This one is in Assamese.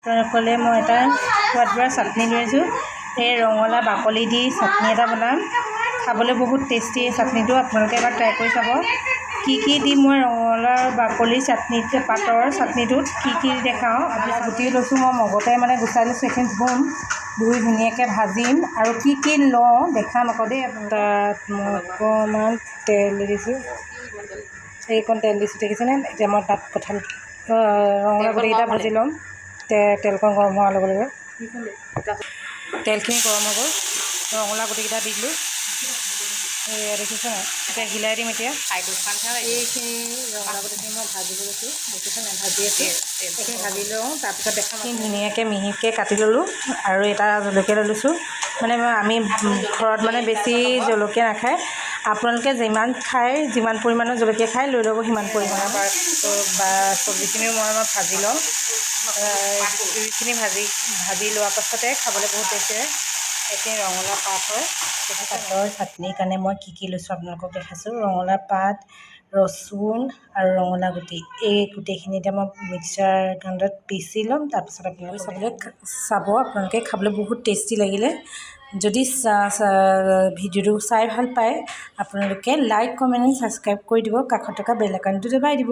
সকলে মই এটা সোৱাদৰ চাটনি লৈছোঁ। এই ৰঙালাও বাকলি দি চাটনি এটা বনাম, খাবলৈ বহুত টেষ্টি এই চাটনিটো। আপোনালোকে এবাৰ ট্ৰাই কৰি চাব। কি দি মই ৰঙালাও বাকলি চাটনিত পাতৰ চাটনিটোত কি দেখাওঁ। আপুনি গুটি লৈছোঁ, মই মগতে গুচাই লৈছোঁ। এইখিনি ধুই ধুনীয়াকৈ ভাজিম আৰু কি লওঁ দেখাম আকৌ দেই। তাত মই অকণমান তেল দিছোঁ, এইকণ তেল দিছোঁ দেখিছেনে। এতিয়া মই তাত ৰঙালাও গুটিকেইটা ভাজি ল'ম। তেলকণ গৰম হোৱাৰ লগে লগে তেলখিনি গৰম হৈ গ'ল, ৰঙালাও গুটিকেইটা দি দিলোঁ। দেখিছে নাই, এতিয়া হিলাই দিম। এতিয়া এইখিনি ৰঙালাও গুটিখিনি মই ভাজিব লৈছোঁ, দেখিছে নাই, ভাজি আছোঁ। এইখিনি ভাজি লওঁ, তাৰপিছত দেখাম। ধুনীয়াকৈ মিহিকৈ কাটি ল'লোঁ আৰু এটা জলকীয়া লৈ লৈছোঁ। আমি ঘৰত বেছি জলকীয়া নাখায়। আপোনালোকে যিমান খায়, যিমান পৰিমাণৰ জলকীয়া খায় লৈ ল'ব, সিমান পৰিমাণৰ। বা চব্জিখিনিও মই ভাজি লওঁ। জুইখিনি ভাজি লোৱাৰ পাছতে খাবলৈ বহুত টেষ্টি হয়। এইখিনি ৰঙালাও পাত হয়। পাতৰ চাটনিৰ কাৰণে মই কি লৈছোঁ আপোনালোকক দেখাইছোঁ। ৰঙালাও পাত, ৰচুন আৰু ৰঙালাও গুটি, এই গোটেইখিনি এতিয়া মই মিক্সাৰ গ্ৰাইণ্ডাৰত পিচি ল'ম। তাৰপিছত আপোনালোকে চাব, আপোনালোকে খাবলৈ বহুত টেষ্টি লাগিলে। যদি ভিডিঅ'টো চাই ভাল পায়, আপোনালোকে লাইক, কমেণ্ট, ছাবস্ক্ৰাইব কৰি দিব। কাষত থকা বেল আইকনটো দবাই দিব।